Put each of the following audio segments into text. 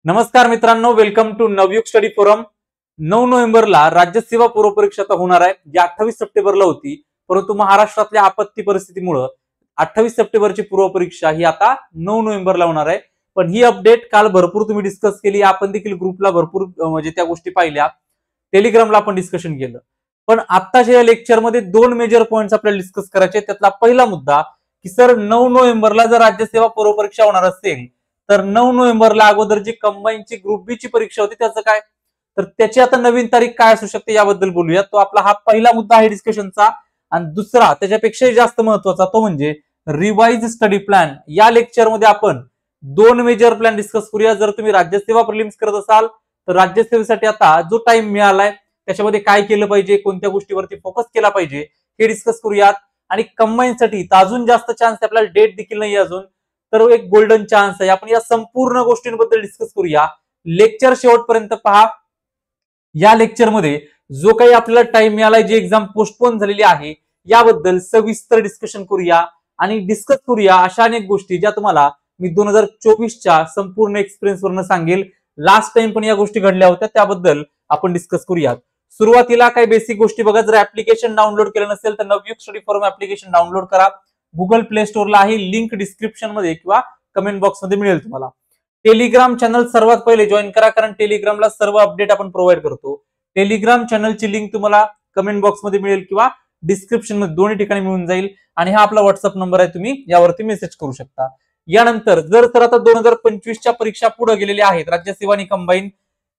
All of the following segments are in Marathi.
नमस्कार मित्रांनो, welcome to Navyug study forum. 9 नोव्हेंबरला राज्यसेवा पूर्व परीक्षा आता होणार आहे, जी 28 सप्टेंबरला होती। परंतु महाराष्ट्रातल्या आपत्ती परिस्थितीमुळे 28 सप्टेंबरची पूर्व परीक्षा ही आता 9 नोव्हेंबरला होणार आहे। पण ही अपडेट काल भरपूर तुम्ही डिस्कस केली, आपण देखील ग्रुपला भरपूर म्हणजे त्या गोष्टी पाहिल्या, टेलिग्रामला आपण डिस्कशन केलं। पण आत्ताच्या या लेक्चरमध्ये दोन मेजर पॉइंट्स आपल्याला डिस्कस करायचे। त्यातला पहिला मुद्दा की सर 9 नोव्हेंबरला जर राज्यसेवा पूर्व परीक्षा होणार असेल तर 9 नोव्हेंबरला अगोदर जी कंबाईनची ग्रुप बी ची परीक्षा होती त्याचं काय, तर त्याची आता नवीन तारीख काय असू शकते याबद्दल बोलूया। तो आपला हा पहिला मुद्दा आहे डिस्कशनचा। आणि दुसरा त्याच्यापेक्षाही जास्त महत्वाचा तो म्हणजे रिवाइज स्टडी प्लॅन। या लेक्चरमध्ये आपण दोन मेजर प्लॅन डिस्कस करूया। जर तुम्ही राज्यसेवा प्रिलिम्स करत असाल तर राज्यसेवेसाठी आता जो टाइम मिळालाय त्याच्यामध्ये काय केलं पाहिजे, कोणत्या गोष्टीवरती फोकस केला पाहिजे हे डिस्कस करूयात। आणि कंबाईनसाठी अजून जास्त चान्स, आपल्याला डेट देखील नाही अजून, तर एक गोल्डन चान्स आहे। आपण या संपूर्ण गोष्टींबद्दल डिस्कस करूया। लेक्चर शेवटपर्यंत पहा। या लेक्चरमध्ये जो काही आपल्याला टाइम मिळालाय, जी एक्झाम पोस्टपोन झालेली आहे याबद्दल सविस्तर डिस्कशन करूया आणि डिस्कस करूया अशा अनेक गोष्टी ज्या तुम्हाला मी 2024च्या संपूर्ण एक्सपिरियन्स वरून सांगेल। लास्ट टाइम पण या गोष्टी घडल्या होत्या, त्याबद्दल आपण डिस्कस करूया। सुरुवातीला काही बेसिक गोष्टी बघा। जर ऍप्लिकेशन डाउनलोड केलं नसेल तर Navyug study forum application download करा। गुगल प्ले स्टोरला आहे, लिंक डिस्क्रिप्शन मध्ये किंवा कमेंट बॉक्स मध्ये मिळेल तुम्हाला। टेलिग्राम चॅनल सर्वात पहिले जॉईन करा, कारण टेलिग्रामला सर्व अपडेट आपण प्रोव्हाइड करतो। टेलिग्राम चॅनलची लिंक तुम्हाला कमेंट बॉक्स मध्ये मिळेल किंवा डिस्क्रिप्शन मध्ये, दोन्ही ठिकाणी मिळून जाईल। आणि हा आपला व्हॉट्सअप नंबर आहे, तुम्ही यावरती मेसेज करू शकता। यानंतर जर तर आता 2025च्या परीक्षा पुढे गेलेल्या आहेत राज्यसेवा आणि कंबाईन,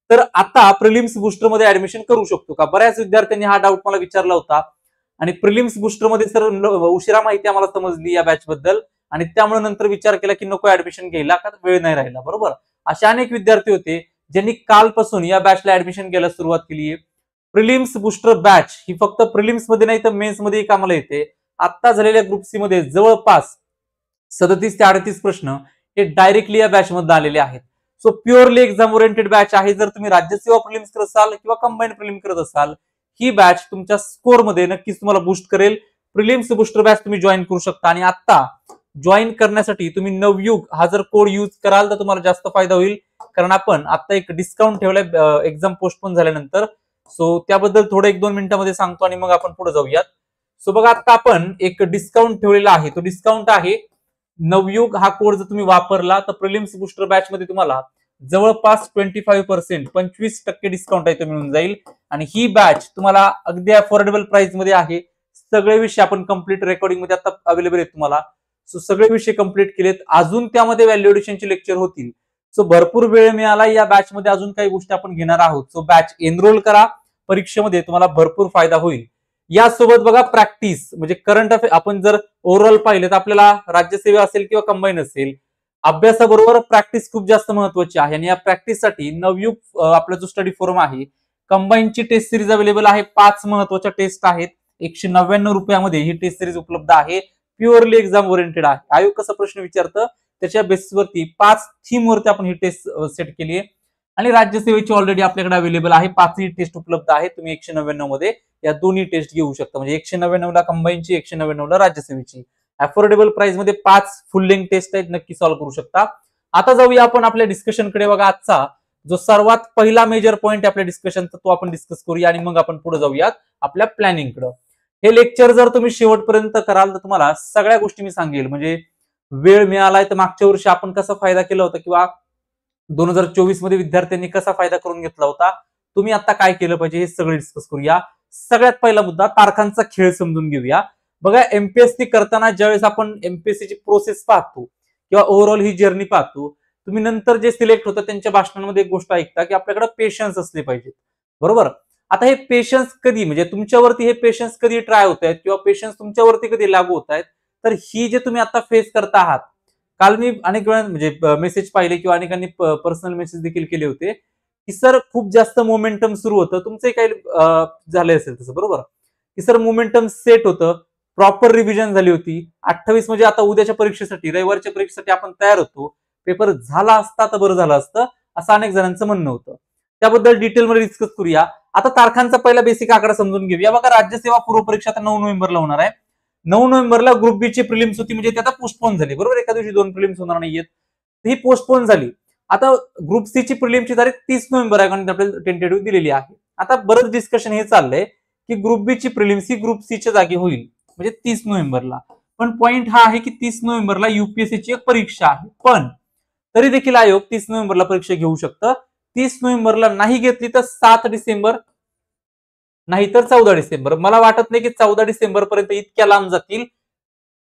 तर आता प्रिलिम्स बुस्टर मध्ये ऍडमिशन करू शकतो का? बऱ्याच विद्यार्थ्यांनी हा डाऊट मला विचारला होता। आणि प्रिलिम्स बुस्टर मध्ये सर उशिरा माहिती आम्हाला समजली या बॅच बद्दल, आणि त्यामुळे नंतर विचार केला की नको ऍडमिशन घ्यायला, का वेळ नाही राहिला। बरोबर, असे अनेक विद्यार्थी होते ज्यांनी कालपासून या बॅचला ऍडमिशन घ्यायला सुरुवात केली आहे। प्रिलिम्स बुस्टर बॅच ही फक्त प्रिलिम्स मध्ये नाही तर मेन्स मध्ये कामाला येते। आता झालेल्या ग्रुप सी मध्ये जवळपास 37 ते 38 प्रश्न हे डायरेक्टली या बॅच मध्ये आलेले आहेत। So purely exam oriented batch आहे। जर तुम्ही राज्यसेवा प्रिलिम्स करत असाल किंवा कंबाईन प्रिलिम करत असाल, ही बॅच तुमच्या स्कोर मध्ये नक्कीच तुम्हाला बूस्ट करेल। प्रिलिम्स बुस्टर बॅच तुम्ही जॉईन करू शकता। आणि आता जॉईन करण्यासाठी तुम्ही नवयुग हा जर कोड यूज कराल तर तुम्हाला जास्त फायदा होईल, कारण आपण आता एक डिस्काउंट ठेवलाय एक्झाम पोस्टपोन झाल्यानंतर। सो त्याबद्दल थोडं 1-2 मिनिटांमध्ये सांगतो आणि मग आपण पुढे जाऊयात। सो बघा, आता आपण एक डिस्काउंट ठेवलेला आहे, तो डिस्काउंट आहे नवयुग। हा कोड जर तुम्ही वापरला तर प्रिलिम्स बुस्टर बॅच मध्ये तुम्हाला जवळपास 25% डिस्काउंट आहे, तो मिळून जाईल। आणि ही बॅच तुम्हाला अगदी अफोर्डेबल प्राइस मध्ये आहे। सगळे विषय आपण कंप्लीट रेकॉर्डिंग मध्ये आता अवेलेबल आहेत तुम्हाला। सो सगळे विषय कंप्लीट केलेत, अजून त्यामध्ये व्हॅल्युएशनचे लेक्चर होतील। सो भरपूर वेळ मिळाला, या बॅच मध्ये अजून काही गोष्टी आपण घेणार आहोत। सो बॅच एनरोल करा, परीक्षेमध्ये तुम्हाला भरपूर फायदा होईल। यासोबत बघा प्रॅक्टिस म्हणजे करंट अफेअर, आपण जर ओव्हरऑल पाहिलं तर आपल्याला राज्यसेवा असेल किंवा कंबाईन असेल, अभ्यासाबरोबर प्रॅक्टिस खूप जास्त महत्वाची आहे। आणि या प्रॅक्टिससाठी नवयुग आपला जो स्टडी फोरम आहे, कंबाईनची टेस्ट सिरीज अवेलेबल आहे। 5 महत्वाच्या टेस्ट आहेत, 199 रुपयामध्ये ही टेस्ट सिरीज उपलब्ध आहे। प्युअरली एक्झाम ओरिएंटेड आहे। आयोग कसा प्रश्न विचारतं त्याच्या बेसिसवरती 5 थीम वरती आपण ही टेस्ट सेट केली आहे। आणि राज्यसेवेची ऑलरेडी आपल्याकडे अवेलेबल आहे, 5ही टेस्ट उपलब्ध आहे। तुम्ही 199 मध्ये या दोन्ही टेस्ट घेऊ शकता, म्हणजे 199 ला कंबाईनची, 199 ला राज्यसेवेची। अफोर्डेबल प्राइस मध्ये 5 फुल लेंथ टेस्ट आहेत, नक्की सॉल्व्ह करू शकता। आता जाऊया आपण आपल्या डिस्कशन कडे। बघा, आजचा जो सर्वात पहिला मेजर पॉइंट आपल्या डिस्कशनचा तो आपण डिस्कस करूया आणि मग आपण पुढे जाऊयात आपल्या प्लॅनिंग कडे। हे लेक्चर जर तुम्ही शेवटपर्यंत कराल तर तुम्हाला सगळ्या गोष्टी मी सांगेल। म्हणजे वेळ मिळालाय तर मागच्या वर्षी आपण कसा फायदा केला होता किंवा 2024 मध्ये विद्यार्थ्यांनी कसा फायदा करून घेतला होता, तुम्ही आता काय केलं पाहिजे हे सगळं डिस्कस करूया। सगळ्यात पहिला मुद्दा तारखांचा खेळ समजून घेऊया। बघा, एमपीएससी करताना ज्यावेळेस आपण एमपीएससीची प्रोसेस पाहतो किंवा ओव्हरऑल ही जर्नी पाहतो, तुम्ही नंतर जे सिलेक्ट होतं त्यांच्या भाषणांमध्ये एक गोष्ट ऐकता की आपल्याकडे पेशन्स असले पाहिजेत। बरोबर, आता हे पेशन्स कधी, म्हणजे तुमच्यावरती हे पेशन्स कधी ट्राय होत आहेत किंवा पेशन्स तुमच्यावरती कधी लागू होत आहेत, तर ही जे तुम्ही आता फेस करता आहात। काल मी अनेक वेळा म्हणजे मेसेज पाहिले किंवा अनेकांनी पर्सनल मेसेज देखील केले होते की सर खूप जास्त मोमेंटम सुरू होतं, तुमचंही काही झालं असेल तसं, बरोबर, की सर मोमेंटम सेट होतं, प्रॉपर रिव्हिजन झाली होती। 28 म्हणजे आता उद्याच्या परीक्षेसाठी, रविवारच्या परीक्षेसाठी आपण तयार होतो, पेपर झाला असता तर बरं झालं असतं, असं अनेक जणांचं म्हणणं होतं। त्याबद्दल डिटेलमध्ये डिस्कस करूया। आता तारखांचा पहिला बेसिक आकडा समजून घेऊया। बघा, राज्यसेवा पूर्व परीक्षा आता 9 नोव्हेंबरला होणार आहे। 9 नोव्हेंबरला ग्रुप बी ची प्रिलिम्स होती, म्हणजे ती आता पोस्टपोन झाली। बरोबर, एका दिवशी 2 प्रिलिम्स होणार नाहीयेत, ही पोस्टपोन झाली। आता ग्रुप सी ची प्रिलिमची तारीख 30 नोव्हेंबर आहे, कारण आपल्याला टेंटेटिव्ह दिलेली आहे. आता बरंच डिस्कशन हे चाललंय की ग्रुप बी ची प्रिलिम सी ग्रुप सी च्या जागी होईल, म्हणजे 30 नोव्हेंबरला. पण पॉइंट हा आहे की 30 नोव्हेंबरला युपीएससी ची एक परीक्षा आहे, पण तरी देखील आयोग 30 नोव्हेंबरला परीक्षा घेऊ शकतं. 30 नोव्हेंबरला नाही घेतली तर 7 डिसेंबर नाही तर 14 डिसेंबर. मला वाटत नाही की 14 डिसेंबर पर्यंत इतक्या लांब जातील.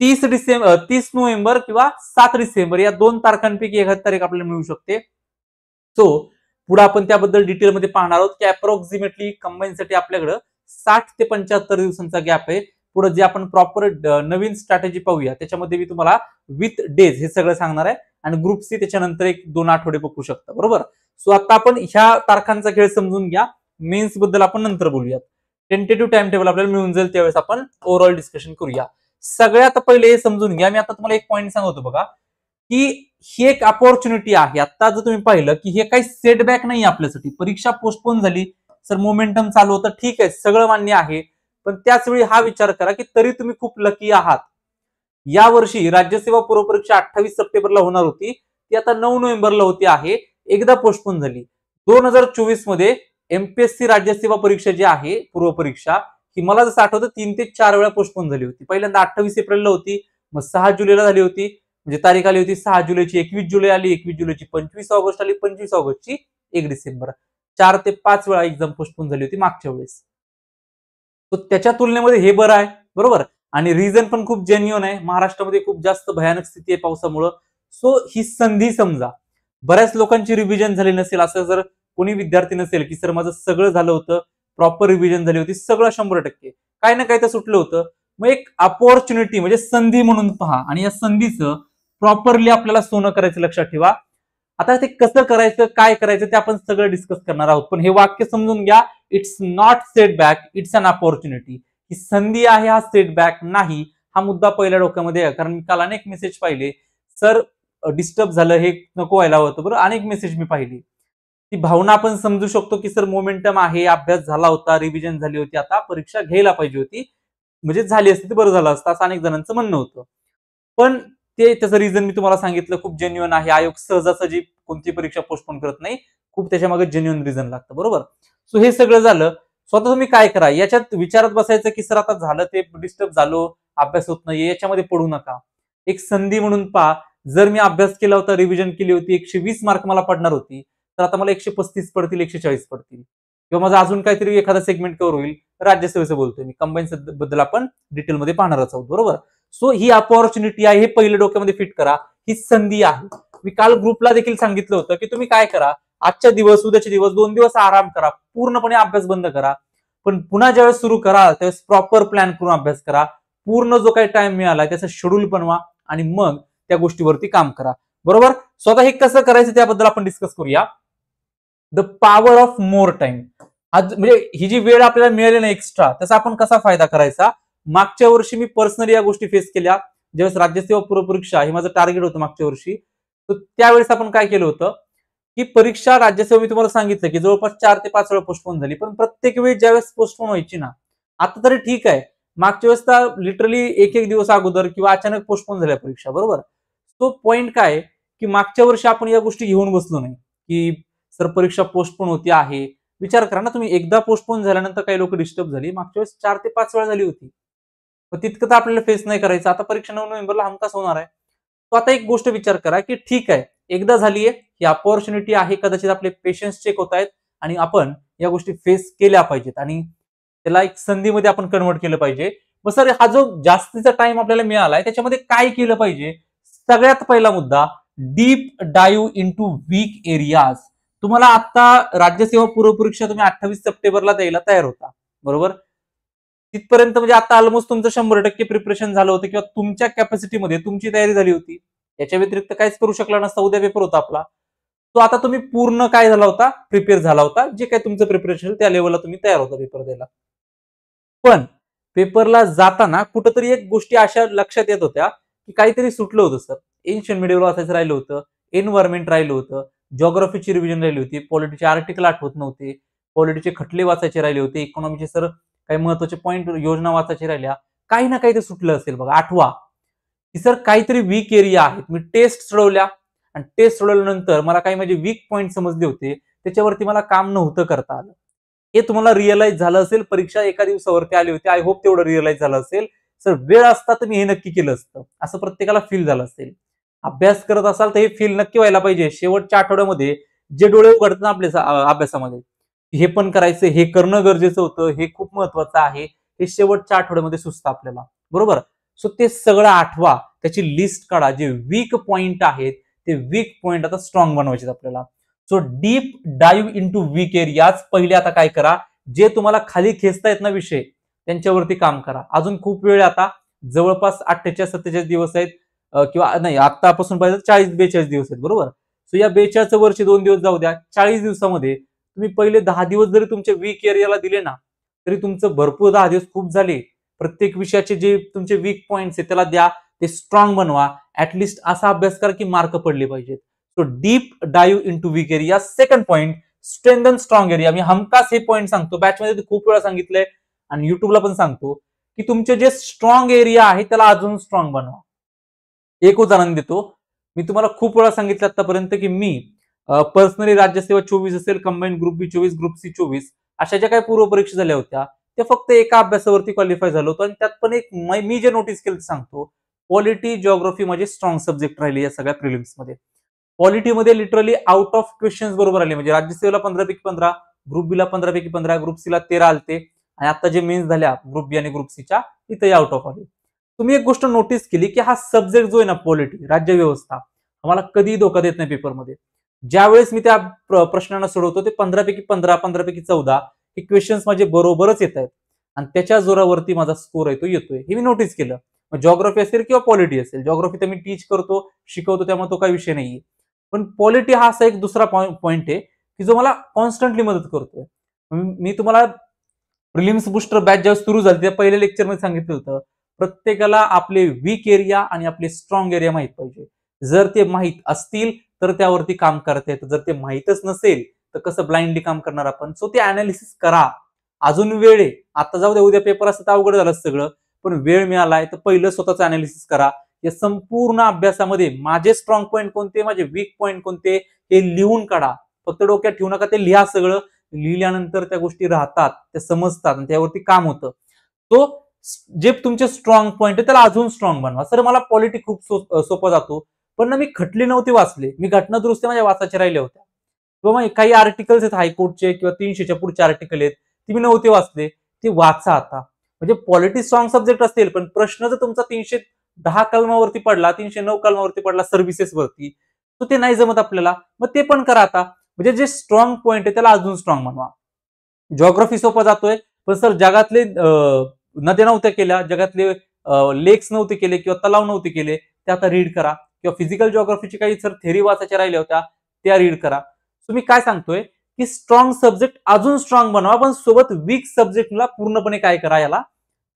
30 नोव्हेंबर किंवा 7 डिसेंबर या 2 तारखांपैकी एखादी तारीख आपल्याला मिळू शकते. सो पुढे आपण त्याबद्दल डिटेलमध्ये पाहणार आहोत की अप्रॉक्सिमेटली कंबाईनसाठी आपल्याकडे 60 ते 75 दिवसांचा गॅप आहे. पुढे जे आपण प्रॉपर नवीन स्ट्रॅटेजी पाहूया त्याच्यामध्ये मी तुम्हाला विथ डेज हे सगळं सांगणार आहे, आणि ग्रुप सी त्याच्यानंतर 1-2 आठवडे बघू शकता, बरोबर. सो आता आपण ह्या तारखांचा खेळ समजून घ्या. मेन्स बद्दल आपण नंतर बोलूयात. टेंटेटिव्ह टाइम टेबल आपल्याला मिळून जाईल, त्यावेळेस आपण ओव्हरऑल डिस्कशन करूया. सगळ्यात पहिले हे समजून घ्या, मी आता तुम्हाला एक पॉईंट सांगतो बघा, की ही एक अपॉर्च्युनिटी आहे. आता जर तुम्ही पाहिलं की हे काही सेटबॅक नाही आपल्यासाठी. परीक्षा पोस्टपोन झाली, सर मोमेंटम चालू होतं, ठीक आहे, सगळं मान्य आहे. पण त्याच वेळी हा विचार करा की तरी तुम्ही खूप लकी आहात. या वर्षी राज्यसेवा पूर्व परीक्षा 28 सप्टेंबरला होणार होती, ती आता 9 नोव्हेंबरला होती आहे, एकदा पोस्टपोन झाली. 2024 मध्ये एमपीएससी राज्यसेवा परीक्षा जी आहे पूर्व परीक्षा, ही मला जसं आठवतं 3 ते 4 वेळा पोस्टपोन झाली होती. पहिल्यांदा 28 एप्रिलला होती, मग 6 जुलैला झाली होती, म्हणजे तारीख आली होती 6 जुलैची, 21 जुलै आली, 21 जुलैची 25 ऑगस्ट आली, 25 ऑगस्टची 1 डिसेंबर. 4 ते 5 वेळा एक्झाम पोस्टपोन झाली होती मागच्या वेळेस. तर त्याच्या तुलनेमध्ये हे बरं आहे, बरोबर. आणि रिझन पण खूप जेन्युइन आहे. महाराष्ट्रामध्ये खूप जास्त भयानक स्थिती आहे पावसामुळं. सो ही संधी समजा. बऱ्याच लोकांची रिव्हिजन झाली नसेल, असं जर कोणी विद्यार्थी नसेल की सर माझं सगळं झालं होतं, प्रॉपर रिव्हिजन झाली होती, सगळं 100%, काही ना काही तर सुटलं होतं, मग एक अपॉर्च्युनिटी म्हणजे संधी म्हणून पहा, आणि या संधीचं प्रॉपरली आपल्याला सोनं करायचं, लक्षात ठेवा. आता ते कसं करायचं, काय करायचं ते आपण सगळं डिस्कस करणार आहोत. पण हे वाक्य समजून घ्या, it's not setback, it's an opportunity. ही संधी आहे, हा सेटबॅक नाही. हा मुद्दा पहिल्या डोक्यामध्ये आहे, कारण मी काल अनेक मेसेज पाहिले, सर डिस्टर्ब झालं, हे नको व्हायला होतं, बरोबर. अनेक मेसेज मी पाहिली. ती भावना आपण समजू शकतो की सर मोमेंटम आहे, अभ्यास झाला होता, रिव्हिजन झाली होती, आता परीक्षा घ्यायला पाहिजे होती, म्हणजे झाली असती तर बरं झालं असतं, असं अनेक जणांचं म्हणणं होतं. पण ते त्याचं रिझन मी तुम्हाला सांगितलं, खूप जेन्युइन आहे. आयोग सहजासहजी कोणती परीक्षा पोस्टपोन करत नाही, खूप त्याच्या मागे जेन्युइन रिझन लागतं, बरोबर. सो हे सगळं झालं. स्वतः तुम्ही काय करा, याच्यात विचारत बसायचं की सर आता झालं ते डिस्टर्ब झालो, अभ्यास होत नाहीये, याच्यामध्ये पडू नका. एक संधी म्हणून पहा. जर मी अभ्यास केला होता, रिव्हिजन केली होती, 120 मार्क मला पडणार होती, तर आता मला 135 पडतील, 140 पडतील, किंवा माझा अजून काहीतरी एखादा सेगमेंट कव्हर होईल. राज्यसेवेचं बोलतोय मी, कंबाईन बद्दल आपण डिटेलमध्ये पाहणारच आहोत, बरोबर. सो ही अपॉर्च्युनिटी आहे, हे पहिले डोक्यामध्ये फिट करा. ही संधी आहे. मी काल ग्रुपला देखील सांगितलं होतं की तुम्ही काय करा, आजच्या दिवस, उद्याचे दिवस, 2 दिवस आराम करा, पूर्णपणे अभ्यास बंद करा. पण पुन्हा ज्यावेळेस सुरू करा त्यावेळेस प्रॉपर प्लॅन करून अभ्यास करा. पूर्ण जो काही टाइम मिळाला त्याचं शेड्यूल बनवा, आणि मग त्या गोष्टीवरती काम करा, बरोबर. स्वतः हे कसं करायचं त्याबद्दल आपण डिस्कस करूया. The power of more time. आज म्हणजे ही जी वेळ आपल्याला मिळाली ना एक्स्ट्रा, त्याचा आपण कसा फायदा करायचा. मागच्या वर्षी मी पर्सनली या गोष्टी फेस केल्या. ज्यावेळेस राज्यसेवा पूर्व परीक्षा हे माझं टार्गेट होतं मागच्या वर्षी, तर त्यावेळेस आपण काय केलं होतं की परीक्षा राज्यसेवा मी तुम्हाला सांगितलं की जवळपास 4 ते 5 वेळा पोस्टपोन झाली. पण प्रत्येक वेळी ज्यावेळेस पोस्टपोन व्हायची ना, आता तरी ठीक आहे, मागच्या वेळेस तर लिटरली एक दिवस अगोदर किंवा अचानक पोस्टपोन झाल्या परीक्षा, बरोबर. तो पॉइंट काय की मागच्या वर्षी आपण या गोष्टी घेऊन बसलो नाही की सर परीक्षा पोस्टपोन होती आहे. विचार करा ना तुम्ही, एकदा पोस्टपोन झाल्यानंतर काही लोक डिस्टर्ब झाली, मागच्या वेळेस 4 ते 5 वेळा झाली होती. मग तितकं तर आपल्याला फेस नाही करायचं. आता परीक्षा 9 नोव्हेंबरला हमखास होणार आहे. तो आता एक गोष्ट विचार करा की ठीक आहे, एकदा झालीये, ही अपॉर्च्युनिटी आहे, कदाचित आपले पेशन्स चेक होत आहेत, आणि आपण या गोष्टी फेस केल्या पाहिजेत, आणि त्याला एक संधीमध्ये आपण कन्वर्ट केलं पाहिजे. मग सर हा जो जास्तीचा टाइम आपल्याला मिळालाय त्याच्यामध्ये काय केलं पाहिजे. सगळ्यात पहिला मुद्दा, deep dive into weak areas. तुम्हाला आता राज्यसेवा पूर्व परीक्षा तुम्ही 28 सप्टेंबरला द्यायला तयार होता, बरोबर. तिथपर्यंत म्हणजे आता ऑलमोस्ट तुमचं 100% प्रिपरेशन झालं होतं, किंवा तुमच्या कॅपॅसिटीमध्ये तुमची तयारी झाली होती. याच्या व्यतिरिक्त काहीच करू शकला नसता, उद्या पेपर होता आपला. तो आता तुम्ही पूर्ण काय झाला होता, प्रिपेअर झाला होता. जे काही तुमचं प्रिपरेशन त्या लेवलला तुम्ही तयार होता पेपर द्यायला. पण पेपरला जाताना कुठंतरी एक गोष्टी अशा लक्षात येत होत्या की काहीतरी सुटलं होतं सर. एन्शियंट मिडियल वाचायचं राहिलं होतं, एन्व्हायरमेंट राहिलं होतं, जिओग्राफीची रिव्हिजन राहिली होती, पॉलिटीचे आर्टिकल आठवत नव्हते, पॉलिटीचे खटले वाचायचे राहिले होते, इकॉनॉमीचे सर काही महत्वाचे पॉईंट, योजना वाचायच्या राहिल्या. काही ना काही ते सुटलं असेल बघा. आठवा की सर काहीतरी वीक एरिया आहेत. मी टेस्ट चढवल्या, आणि टेस्ट सोडवल्यानंतर मला काही माझे वीक पॉईंट समजले होते, त्याच्यावरती मला काम नव्हतं करता आलं. हे तुम्हाला रिअलाइज झालं असेल, परीक्षा एका दिवसावरती आली होती. आय होप तेवढं रिअलाइज झालं असेल. सर वेळ असता तर मी हे नक्की केलं असतं, असं प्रत्येकाला फील झालं असेल. अभ्यास करत असाल तर हे फील नक्की व्हायला पाहिजे. शेवटच्या आठवड्यामध्ये जे डोळे उघडतात ना आपल्या अभ्यासामध्ये, हे पण करायचं, हे करणं गरजेचं होतं, हे खूप महत्वाचं आहे, हे शेवटच्या आठवड्यामध्ये सुचतं आपल्याला, बरोबर. सो ते सगळं आठवा, त्याची लिस्ट काढा. जे वीक पॉइंट आहेत ते वीक पॉइंट आता स्ट्रॉंग बनवायचे आपल्याला. So deep dive into weak areas. पहिले आता काय करा, जे तुम्हाला खाली खेचता ना विषय, त्यांच्यावरती काम करा. अजून खूप वेळ, आता जवळपास 48-47 दिवस आहेत, किंवा नाही आतापासून पाहिजे 40-42 दिवस आहेत, बरोबर. सो या 42 वरचे 2 दिवस जाऊ द्या. 40 दिवसामध्ये तुम्ही पहिले 10 दिवस जरी तुमच्या वीक एरियाला दिले ना, तरी तुमचं भरपूर 10 दिवस खूप झाले. प्रत्येक विषयाचे जे तुमचे वीक पॉइंट्स आहेत त्याला द्या, ते स्ट्रॉंग बनवा. ऍटलिस्ट असा अभ्यास करा की मार्क पडले पाहिजेत. So deep dive into weak area. Second point, strengthen strong area. मी हमखास हे पॉइंट सांगतो, बॅचमध्ये खूप वेळा सांगितलंय आणि युट्यूबला पण सांगतो, की तुमचे जे स्ट्रॉंग एरिया आहे त्याला अजून स्ट्रॉंग बनवा. एक उदाहरण देतो. मी तुम्हाला खूप वेळा सांगितलं आतापर्यंत की मी पर्सनली राज्यसेवा 24 असेल, कंबाईन ग्रुप बी 24, ग्रुप सी 24, अशा ज्या काही पूर्व परीक्षा झाल्या होत्या त्या फक्त एका अभ्यासावरती क्वालिफाय झालो होतो. आणि त्यात पण एक मी जे नोटीस केलं सांगतो, पॉलिटी जिओग्राफी माझे स्ट्रॉंग सब्जेक्ट राहिले या सगळ्या प्रिलिम्स मध्ये. पॉलिटीमध्ये लिटरली आउट ऑफ क्वेश्चन्स बरोबर आले. म्हणजे राज्यसेवेला 15 पैकी 15, ग्रुप बीला 15 पैकी 15, ग्रुप सी ला 13 आलते, आणि आता जे मेन्स झाल्या ग्रुप बी आणि ग्रुप सीच्या, तिथे आउट ऑफ आले. तुम्ही एक गोष्ट नोटीस केली की हा सब्जेक्ट जो आहे ना, पॉलिटी राज्यव्यवस्था, आम्हाला कधीही धोका देत नाही पेपरमध्ये. ज्यावेळेस मी त्या प्रश्नांना सोडवतो ते 15 पैकी 15, 15 पैकी 14 हे क्वेश्चन्स माझे बरोबरच येत आहेत, आणि त्याच्या जोरावरती माझा स्कोर आहे तो येतोय. हे मी नोटीस केलं. जिओग्राफी असेल किंवा पॉलिटी असेल, जिओग्राफी तर मी टीच करतो, शिकवतो, त्यामुळे तो काही विषय नाहीये. पण पॉलिटी हा असा एक दुसरा पॉइंट आहे की जो मला कॉन्स्टंटली मदत करतोय. मी तुम्हाला प्रिलिम्स बुस्टर बॅच जेव्हा सुरू झाली त्या पहिल्या लेक्चरमध्ये सांगितलं होतं, प्रत्येकाला आपले वीक एरिया आणि आपले स्ट्रॉंग एरिया माहित पाहिजे. जर ते माहित असतील तर त्यावरती काम करता येतं. जर ते माहितच नसेल तर कसं ब्लाइंडली काम करणार आपण. सो ते अनालिसिस करा. अजून वेळ आहे. आता जाऊ द्या, उद्या पेपर असतं तर अवघड झालं सगळं, पण वेळ मिळालाय तर पहिलं स्वतःच अनालिसिस करा. या संपूर्ण अभ्यासामध्ये माझे स्ट्रॉंग पॉईंट कोणते, माझे वीक पॉईंट कोणते, हे लिहून काढा. फक्त डोक्यात ठेवू नका, ते लिहा सगळं. लिहिल्यानंतर त्या गोष्टी राहतात, त्या समजतात आणि त्यावरती काम होतं. तो जे तुमचे स्ट्रॉंग पॉईंट आहे त्याला अजून स्ट्रॉंग बनवा. सर मला पॉलिटी खूप सोपा जातो, पण ना मी खटले नव्हते वाचले, मी घटना दुरुस्ती माझ्या वाचायच्या राहिल्या होत्या. किंवा मग काही आर्टिकल्स आहेत हायकोर्टचे किंवा 300च्या पुढचे आर्टिकल आहेत, ती मी नव्हते वाचले, ते वाचा आता. म्हणजे पॉलिटी स्ट्रॉंग सब्जेक्ट असेल, पण प्रश्न जर तुमचा 310 कलमावरती पडला, 309 कलमावरती पडला, सर्व्हिसेस वरती, तर ते नाही जमत आपल्याला. मग ते पण करा आता. म्हणजे जे स्ट्रॉंग पॉईंट आहे त्याला अजून स्ट्रॉंग बनवा. जिओग्राफी सोपा जातोय, पण सर जगातले नद्या नव्हत्या केल्या, जगातले लेक्स नव्हते केले किंवा तलाव नव्हते केले, ते आता रीड करा. किंवा फिजिकल जिओग्राफीची काही सर थेरी वाचायच्या राहिल्या होत्या, त्या रीड करा. तुम्ही काय सांगतोय की स्ट्रॉंग सब्जेक्ट अजून स्ट्रॉंग बनवा, पण सोबत वीक सब्जेक्टला पूर्णपणे काय करा, याला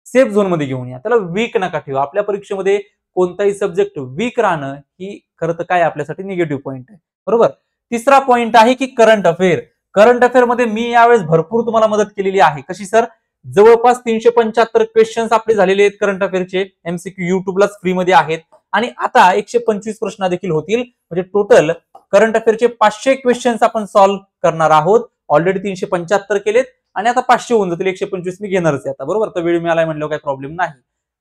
सेफ झोन मध्ये घेऊन या. त्याला वीक नका ठेवा. आपल्या परीक्षेमध्ये कोणताही सब्जेक्ट वीक राहणं ही खरं तर काय आपल्यासाठी निगेटिव्ह पॉईंट आहे, बरोबर. तिसरा पॉईंट आहे की करंट अफेअर. करंट अफेअर मध्ये मी यावेळेस भरपूर तुम्हाला मदत केलेली आहे. कशी सर? जवळपास 375 क्वेश्चन्स आपले झालेले आहेत करंट अफेअरचे. एमसीक्यू युट्यूबलाच फ्री मध्ये आहेत, आणि आता 125 प्रश्न देखील होतील. म्हणजे टोटल करंट अफेअरचे 500 क्वेश्चन्स आपण सॉल्व्ह करणार आहोत. ऑलरेडी 375 केलेत, आणि आता 500 होऊन जातील. 125 मी घेणारच आहे आता, बरोबर. तर वेळ मिळालाय म्हणल्यावर काही प्रॉब्लेम नाही.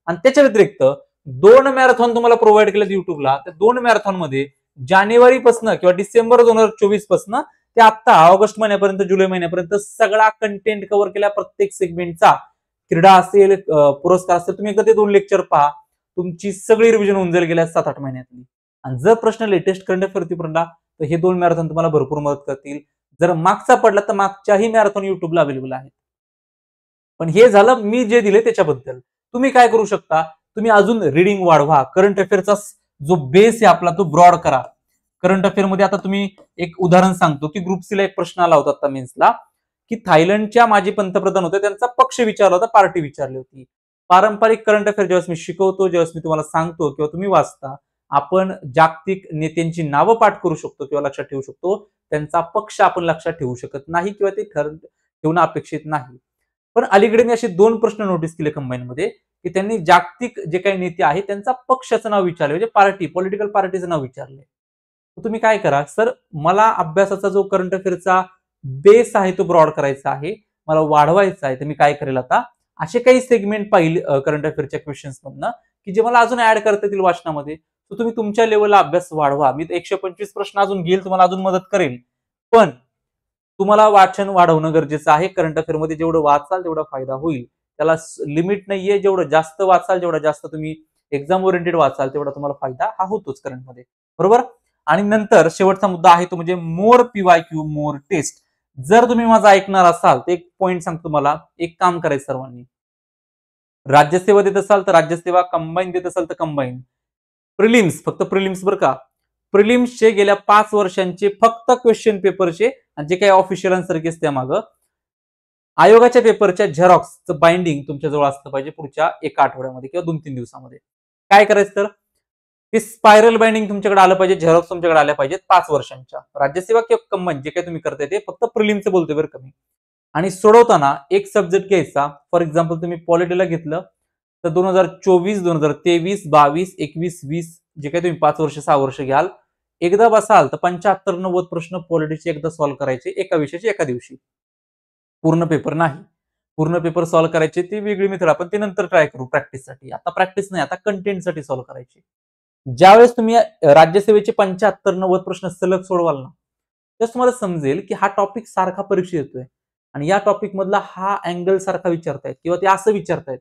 आणि त्याच्या व्यतिरिक्त 2 मॅरेथॉन तुम्हाला प्रोव्हाइड केलेत युट्यूबला. त्या 2 मॅरेथॉन मध्ये जानेवारीपासून किंवा डिसेंबर 2024 पासून ते आता ऑगस्ट महिन्यापर्यंत, जुलै महिन्यापर्यंत सगळा कंटेंट कव्हर केला प्रत्येक सेगमेंटचा. क्रीडा असेल, पुरस्कार असेल, तुम्ही एकदा ते 2 लेक्चर पहा, तुमची सगळी रिव्हिजन होऊन जाईल गेल्या 7-8 महिन्यातली. आणि जर प्रश्न लेटेस्ट करंट अफेअरवरती पडला तर हे 2 मॅरेथॉन तुम्हाला भरपूर मदत करतील. जर मागचा पडला तर मागच्याही मॅरेथॉन युट्यूबला अवेलेबल आहेत. पण हे झालं मी जे दिले त्याच्याबद्दल. तुम्ही काय करू शकता, तुम्ही अजून रिडिंग वाढवा. करंट अफेअरचा जो बेस आहे आपला तो ब्रॉड करा. करंट अफेअर मध्ये आता तुम्ही एक उदाहरण सांगतो की ग्रुप सी ला एक प्रश्न आला होता आता मेन्सला, की थायलंडच्या माजी पंतप्रधान होते, त्यांचा पक्ष विचारला होता, पार्टी विचारली होती. पारंपरिक करंट अफेअर जेव्हा मी शिकवतो, जेव्हा मी तुम्हाला सांगतो किंवा तुम्ही वाचता, आपण जागतिक नेत्यांची नावं पाठ करू शकतो किंवा लक्षात ठेवू शकतो, त्यांचा पक्ष आपण लक्षात ठेवू शकत नाही किंवा ते ठेवणं अपेक्षित नाही. पण अलीकडे मी असे 2 प्रश्न नोटीस केले कंबाईन मध्ये, की त्यांनी जागतिक जे काही नेते आहेत त्यांचा पक्षाचं नाव विचारले, म्हणजे पार्टी, पॉलिटिकल पार्टीचं नाव विचारले. तुम्ही काय करा, सर मला अभ्यासाचा जो करंट अफेअरचा बेस आहे तो ब्रॉड करायचा आहे, मला वाढवायचा आहे, तर मी काय करेल आता असे काही सेगमेंट पाहिले करंट अफेअरच्या क्वेश्चन्स मधनं की जे मला अजून ऍड करता येतील वाचनामध्ये. तर तुम्ही तुमच्या लेवलला अभ्यास वाढवा. मी 125 प्रश्न अजून घेईल, तुम्हाला अजून मदत करेल, पण तुम्हाला वाचन वाढवणं गरजेचं आहे. करंट अफेअर मध्ये जेवढं वाचाल तेवढा फायदा होईल. त्याला लिमिट नाहीये, जेवढं जास्त वाचाल जेवढा जास्त तुम्ही एक्झाम ओरिएंटेड वाचाल तेवढा तुम्हाला फायदा हा होतोच करंट मध्ये, बरोबर. आणि नंतर शेवटचा मुद्दा आहे तो म्हणजे मोर पीवायक्यू मोर टेस्ट. जर तुम्ही माझं ऐकणार असाल तर एक पॉईंट सांगतो तुम्हाला, एक काम करायचं सर्वांनी, राज्यसेवा देत असाल तर राज्यसेवा, कंबाईन देत असाल तर कंबाईन, प्रिलिम्स फक्त प्रिलिम्स बरं का, प्रिलिम्सचे गेल्या 5 वर्षांचे फक्त क्वेश्चन पेपरचे आणि जे काही ऑफिशियल आन्सर केस त्या मागं आयोगाच्या पेपरच्या झेरॉक्सचं बाइंडिंग तुमच्याजवळ असलं पाहिजे पुढच्या एका आठवड्यामध्ये किंवा 2-3 दिवसामध्ये. काय करायचं तर ते स्पायरल बाइंडिंग तुमच्याकडे आलं पाहिजे, झेरॉक्स तुमच्याकडे आल्या पाहिजेत 5 वर्षांच्या. राज्यसेवा किंवा कंबाईन जे काही तुम्ही करताय ते फक्त प्रिलिम्सचं बोलतोय बरं का मी. आणि सोडवताना एक सब्जेक्ट घ्यायचा. फॉर एक्झाम्पल तुम्ही पॉलिटीला घेतलं तर 2024, 2023, 22, 21, 20 जे काही तुम्ही 5 वर्ष 6 वर्ष घ्याल, एकदा बसाल तर 75-90 प्रश्न पॉलिटीचे एकदा सॉल्व्ह करायचे एका विषयाचे एका दिवशी. पूर्ण पेपर नाही. पूर्ण पेपर सॉल्व्ह करायचे ती वेगळी मेथड, आपण ते नंतर ट्राय करू प्रॅक्टिससाठी. आता प्रॅक्टिस नाही, आता कंटेंटसाठी सॉल्व्ह करायचे. ज्यावेळेस तुम्ही राज्यसेवेचे 75-90 प्रश्न सलग सोडवाल ना, तेच तुम्हाला समजेल की हा टॉपिक सारखा परीक्षेत येतोय आणि या टॉपिक मधला हा अँगल सारखा विचारतायत किंवा ते असं विचारतायत.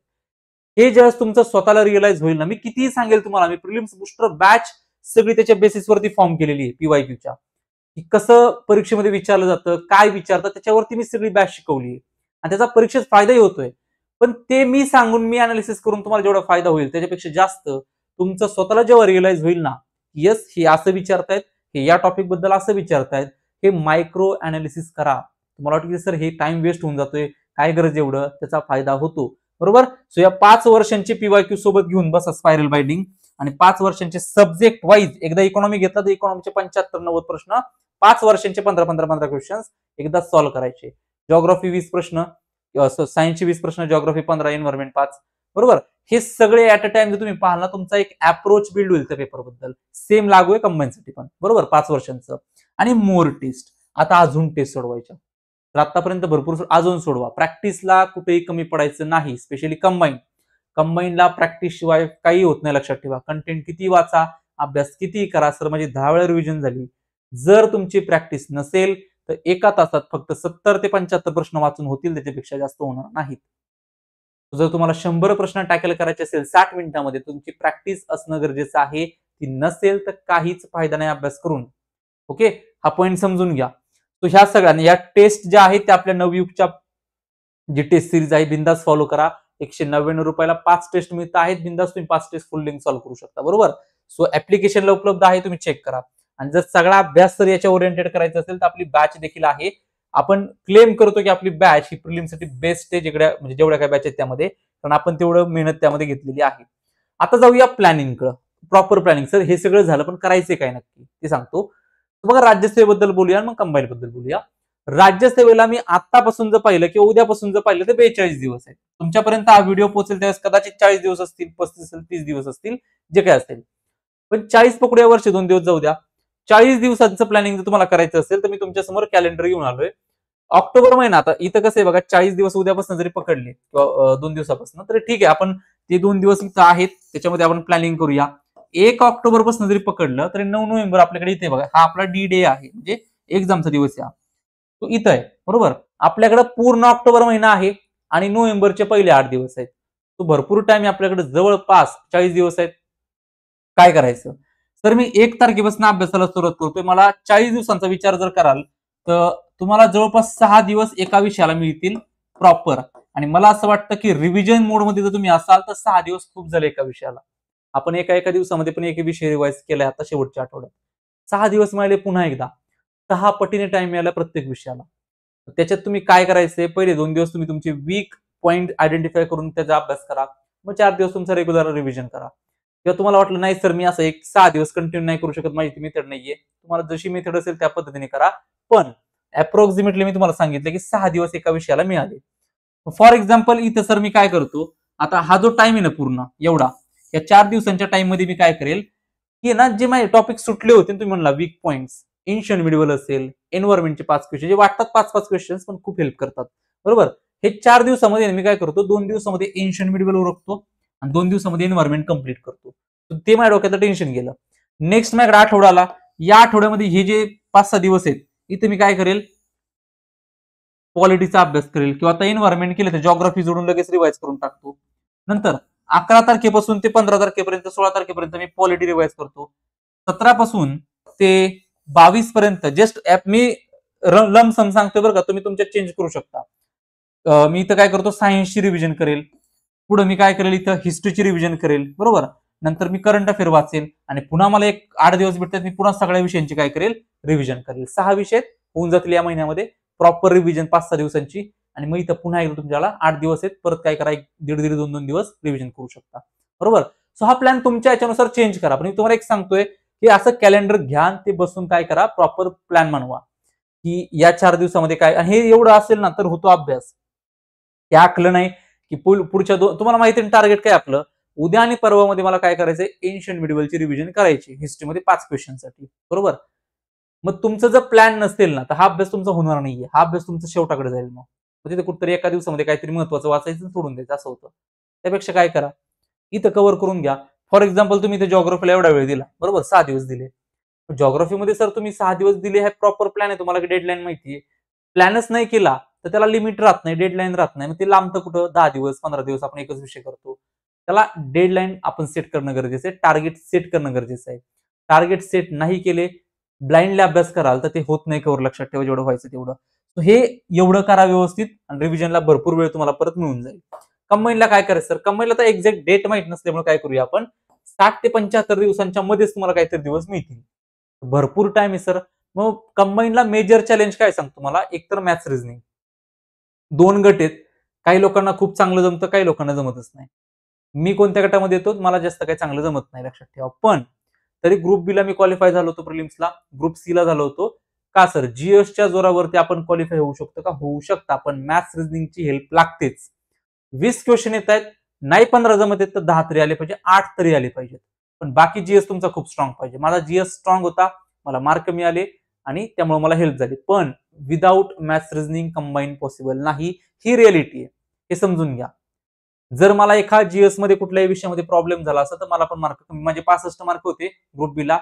हे ज्यावेळेस तुमचं स्वतःला रिअलाइज होईल ना, मी कितीही सांगेल तुम्हाला, मी प्रिलिम्स बूस्टर बॅच सगळी त्याच्या बेसिसवरती फॉर्म केलेली आहे पीवायक्यूच्या, की कसं परीक्षेमध्ये विचारलं जातं, काय विचारतात, त्याच्यावरती मी सगळी बॅच शिकवली आहे आणि त्याचा परीक्षेत फायदाही होतोय. पण ते मी सांगून मी अनालिसिस करून तुम्हाला जेवढा फायदा होईल त्याच्यापेक्षा जास्त तुमचं स्वतःला जेव्हा रिअलाइज होईल ना, येस हे असं विचारतायत, हे या टॉपिक बद्दल असं विचारतायत, हे मायक्रो अनालिसिस करा. तुम्हाला वाटतं की सर हे टाइम वेस्ट होऊन जातोय, काय गरज एवढं, त्याचा फायदा होतो, बरोबर. सो या 5 वर्षांची पीवायक्यू सोबत घेऊन बसा स्पायरल बाइंडिंग आणि 5 वर्षांचे सब्जेक्ट वाईज एकदा इकॉनॉमी घेतला तर इकॉनॉमीचे 75-90 प्रश्न 5 वर्षांचे 15-15 क्वेश्चन्स एकदा सॉल्व्ह करायचे. जिओग्राफी 20 प्रश्न, सायन्सचे 20 प्रश्न, जिओग्राफी 15, एन्व्हायरमेंट 5, बरोबर. हे सगळे ऍट अ टाइम जर तुम्ही पाहिला तुमचा एक अप्रोच बिल्ड होईल त्या पेपर बद्दल. सेम लागू आहे कंबाईनसाठी पण, बरोबर 5 वर्षांचं. आणि मोर टेस्ट, आता अजून टेस्ट सोडवायच्या. तर आतापर्यंत भरपूर अजून सोडवा. प्रॅक्टिसला कुठेही कमी पडायचं नाही, स्पेशली कंबाईन. कंबाईनला प्रॅक्टिस शिवाय काही होत नाही, लक्षात ठेवा. कंटेंट किती वाचा, अभ्यास किती करा, सर माझी 10 वेळा रिव्हिजन झाली. जर तुमची प्रॅक्टिस नसेल तर एका तासात फक्त 70 ते 75 प्रश्न वाचून होतील, त्याच्यापेक्षा जास्त होणार नाहीत. जर तुम्हाला 100 प्रश्न टॅकल करायचे असेल 60 मिनिटांमध्ये, तुमची प्रॅक्टिस असणं गरजेचं आहे. ती नसेल तर काहीच फायदा नाही अभ्यास करून. ओके, हा पॉईंट समजून घ्या. तो ह्या सगळ्यांनी या टेस्ट ज्या आहेत त्या आपल्या नवयुगच्या जी टेस्ट सिरीज आहे बिंदास फॉलो करा. 199 रुपयाला 5 टेस्ट मिळत आहेत. बिंदास तुम्ही 5 टेस्ट फुल लेंथ सॉल्व्ह करू शकता, बरोबर. सो ऍप्लिकेशनला उपलब्ध आहे, तुम्ही चेक करा. आणि जर सगळा अभ्यास जर याच्या ओरिएंटेड करायचा असेल तर आपली बॅच देखील आहे. आपण क्लेम करतो की आपली बॅच ही प्रिलिमसाठी बेस्ट आहे, जिकडे म्हणजे जेवढ्या काही बॅच आहेत त्यामध्ये, कारण आपण तेवढं मेहनत त्यामध्ये घेतलेली आहे. आता जाऊया प्लॅनिंगकडे. Proper planning. सर हे सगळं झालं पण करायचे काय नक्की ते सांगतो. बघा, राज्यसेवेबद्दल बोलूया, मग कंबाईन बद्दल बोलूया. राज्यसेवेला मी आतापासून जर पाहिलं किंवा उद्यापासून जर पाहिलं तर 42 दिवस आहेत. तुमच्यापर्यंत हा व्हिडिओ पोहोचेल त्यावेळेस कदाचित 40 दिवस असतील, 35 असेल, 30 दिवस असतील, जे काय असेल. पण 40 पकडूया, वर्ष 2 दिवस जाऊ द्या. 40 दिवसांचं प्लॅनिंग जर तुम्हाला करायचं असेल तर मी तुमच्या समोर कॅलेंडर घेऊन आलोय. ऑक्टोबर महिना, आता इथं कसं आहे बघा, 40 दिवस उद्यापासून जरी पकडले किंवा 2 दिवसापासून, तर ठीक आहे, आपण ते 2 दिवस इथं आहेत त्याच्यामध्ये आपण प्लॅनिंग करूया. 1 ऑक्टोबर पासून जरी पकडलं तरी 9 नोव्हेंबर आपल्याकडे इथे बघा, हा आपला डी डे आहे, म्हणजे एक्झामचा दिवस आहे, तो इथं आहे, बरोबर. आपल्याकडे पूर्ण ऑक्टोबर महिना आहे आणि नोव्हेंबरचे पहिले 8 दिवस आहेत. तो भरपूर टाइम आपल्याकडे जवळपास 40 दिवस आहेत. काय करायचं, तर मी 1 तारखेपासून अभ्यासाला सुरुवात करतोय. मला 40 दिवसांचा विचार जर कराल तर तुम्हाला जवळपास 6 दिवस एका विषयाला मिळतील प्रॉपर. आणि मला असं वाटतं की रिव्हिजन मोडमध्ये जर तुम्ही असाल तर 6 दिवस खूप झाले एका विषयाला. आपण एका दिवसामध्ये पण एक विषय रिवाइज केलाय आता शेवटच्या आठवड्यात. 6 दिवस मिळाले पुन्हा एकदा. 6 पटीने टाइम मिळाला प्रत्येक विषयाला. त्याच्यात तुम्ही काय करायचंय, पहिले 2 दिवस तुम्ही तुमचे वीक पॉईंट आयडेंटिफाय करून त्याचा अभ्यास करा. मग 4 दिवस तुमचा रेग्युलर रिव्हिजन करा. किंवा तुम्हाला वाटलं नाही सर मी असं 6 दिवस कंटिन्यू नाही करू शकत, माझी ती मेथड नाहीये, तुम्हाला जशी मेथड असेल त्या पद्धतीने करा. पण अप्रॉक्सिमेटली मी तुम्हाला सांगितलं की 6 दिवस एका विषयाला मिळाले. फॉर एक्झाम्पल इथं सर मी काय करतो, आता हा जो टाइम आहे ना पूर्ण एवढा, या 4 दिवसांच्या टाइम मध्ये मी काय करेल, की ना जे माझे टॉपिक सुटले होते तुम्ही म्हणला वीक पॉइंट्स, एन्शियंट मिडिवल असेल, एन्व्हायरमेंटचे 5 क्वेश्चन जे वाटतात 5-5 क्वेश्चन्स पण खूप हेल्प करतात. बरोबर. हे 4 दिवसामध्ये मी काय करतो 2 दिवसामध्ये एन्शियंट मिडिवल उरकतो आणि 2 दिवसामध्ये एन्व्हायरमेंट कंप्लीट करतो. ते माझ्या डोक्यात टेन्शन गेलं. नेक्स्ट माझ्याकडे आठवडा आला. या आठवड्यामध्ये हे जे 5-6 दिवस आहेत इथे मी काय करेल पॉलिटीचा अभ्यास करेल किंवा आता एन्व्हायरमेंट केलं तर जॉग्राफी जोडून लगेच रिवाइज करून टाकतो. नंतर 11 तारखेपासून ते 15 तारखेपर्यंत 16 तारखेपर्यंत मी पॉलिटी रिवाइज करतो. 17 पासून ते 22 पर्यंत जस्ट मी लमसम सांगतोय बरं का, तुम्ही तुमच्यात चेंज करू शकता. मी इथं काय करतो सायन्सची रिव्हिजन करेल. पुढे मी काय करेल इथं हिस्ट्रीची रिव्हिजन करेल. बरोबर. नंतर मी करंट अफेअर वाचेल आणि पुन्हा मला एक 8 दिवस भेटतात मी पुन्हा सगळ्या विषयांची काय करेल रिव्हिजन करेल. 6 विषय होऊन जातील या महिन्यामध्ये प्रॉपर रिव्हिजन 5-6 दिवसांची. आणि मग इथं पुन्हा एकदा तुमच्याला 8 दिवस आहेत परत काय करा 1.5 2 दिवस रिव्हिजन करू शकता. बरोबर. सो हा प्लॅन तुमच्या याच्यानुसार चेंज करा. पण मी तुम्हाला एक सांगतोय की असं कॅलेंडर घ्या ते बसून काय करा प्रॉपर प्लॅन बनवा की या 4 दिवसामध्ये काय हे एवढं असेल ना तर होतो अभ्यास. हे आखलं नाही की पुढच्या तुम्हाला माहिती आहे टार्गेट काय आपलं उद्या आणि परवामध्ये मला काय करायचंय एन्शियंट मिडिवलची रिव्हिजन करायची हिस्ट्रीमध्ये 5 क्वेश्चनसाठी. बरोबर. मग तुमचं जर प्लॅन नसेल ना तर हा अभ्यास तुमचा होणार नाहीये. हा अभ्यास तुमचा शेवटाकडे जाईल. मग तिथे कुठेतरी एका दिवसामध्ये काहीतरी महत्वाचं वाचायचं सोडून द्यायचं असं होतं. त्यापेक्षा काय करा इथं कव्हर करून घ्या. फॉर एक्झाम्पल तुम्ही इथे जॉग्राफीला एवढा वेळ दिला. बरोबर 6 दिवस दिले. जॉग्राफीमध्ये सर तुम्ही 6 दिवस दिले हे प्रॉपर प्लॅन आहे तुम्हाला डेडलाईन माहिती प्लॅनच नाही केला तर त्याला लिमिट राहत नाही डेडलाईन राहत नाही. मग ते लांबतं कुठं 10 दिवस 15 दिवस आपण एकच विषय करतो. त्याला डेडलाईन आपण सेट करणं गरजेचं आहे. टार्गेट सेट करणं गरजेचं आहे. टार्गेट सेट नाही केले ब्लाइंडली अभ्यास कराल तर ते होत नाही कवर लक्षात ठेवा जेवढं व्हायचं तेवढं. हे एवढं करा व्यवस्थित आणि रिव्हिजनला भरपूर वेळ तुम्हाला परत मिळून जाईल. कंबाईनला काय करायचं सर कंबाईनला तर एक्झॅक्ट डेट माहित नसल्यामुळे काय करूया आपण 60 ते 75 दिवसांच्या मध्येच तुम्हाला काहीतरी दिवस मिळतील. भरपूर टाइम आहे सर. मग कंबाईनला मेजर चॅलेंज काय सांगतो मला एकतर मॅथ्स रिझनिंग 2 गट आहेत. काही लोकांना खूप चांगलं जमतं काही लोकांना जमतच नाही. मी कोणत्या गटामध्ये येतो मला जास्त काही चांगलं जमत नाही लक्षात ठेवा. पण तरी ग्रुप बी ला मी क्वालिफाय झालो होतो प्रिलिम्सला ग्रुप सी ला झालो होतो. का सर जीएसच्या जोरावरती आपण क्वालिफाय होऊ शकतो का होऊ शकता पण मॅथ्स रिझनिंगची हेल्प लागतेच. 20 क्वेश्चन येत आहेत नाही 15 जमत आहेत तर 10 तरी आले पाहिजे 8 तरी आले पाहिजेत. पण बाकी जीएस तुमचा खूप स्ट्रॉंग पाहिजे. माझा जीएस स्ट्रॉंग होता मला मार्क मिळाले आणि त्यामुळे मला हेल्प झाली. पण without maths reasoning combine possible नाही ही रिअलिटी आहे. हे समजून घ्या. जर मला एका जीएस मध्ये कुठल्याही विषयामध्ये प्रॉब्लेम झाला असता तर मला पण मार्क कमी माझे 65 मार्क होते ग्रुप बी ला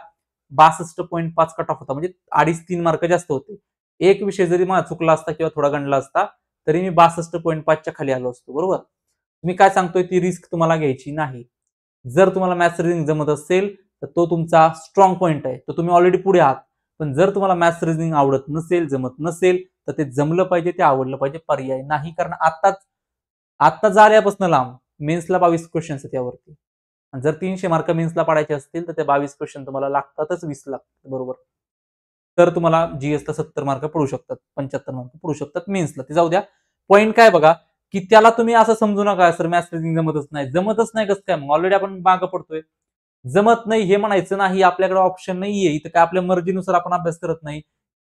62.5 कट ऑफ होता म्हणजे 2.5-3 मार्क जास्त होते. एक विषय जरी मला चुकला असता किंवा थोडा गणला असता तरी मी 62.5 च्या खाली आलो असतो. बरोबर. मी काय सांगतोय ती रिस्क तुम्हाला घ्यायची नाही. जर तुम्हाला मॅथ्स रिझनिंग जमत असेल तर तो तुमचा स्ट्रॉंग पॉईंट आहे तो तुम्ही ऑलरेडी पुढे आहात. पण जर तुम्हाला मॅथ्स रिझनिंग आवडत नसेल जमत नसेल तर ते जमलं पाहिजे ते आवडलं पाहिजे पर्याय नाही कारण आता झाल्यापासून लांब मेन्सला 22 क्वेश्चन्स आहेत यावरती. जर 300 मार्क मेन्सला पाडायचे असतील तर ते 22 क्वेश्चन तुम्हाला लागतातच 20 लागतात. बरोबर. तर तुम्हाला जीएसला 70 मार्क पडू शकतात 75 मार्क पडू शकतात मेन्सला ते जाऊ द्या. पॉईंट काय बघा की त्याला तुम्ही असं समजू नका सर मॅथ्स रिझनिंग जमतच नाही कसं काय मग ऑलरेडी आपण मागं पडतोय. जमत नाही हे म्हणायचं नाही आपल्याकडे ऑप्शन नाहीये इथं काय आपल्या मर्जीनुसार आपण अभ्यास करत नाही.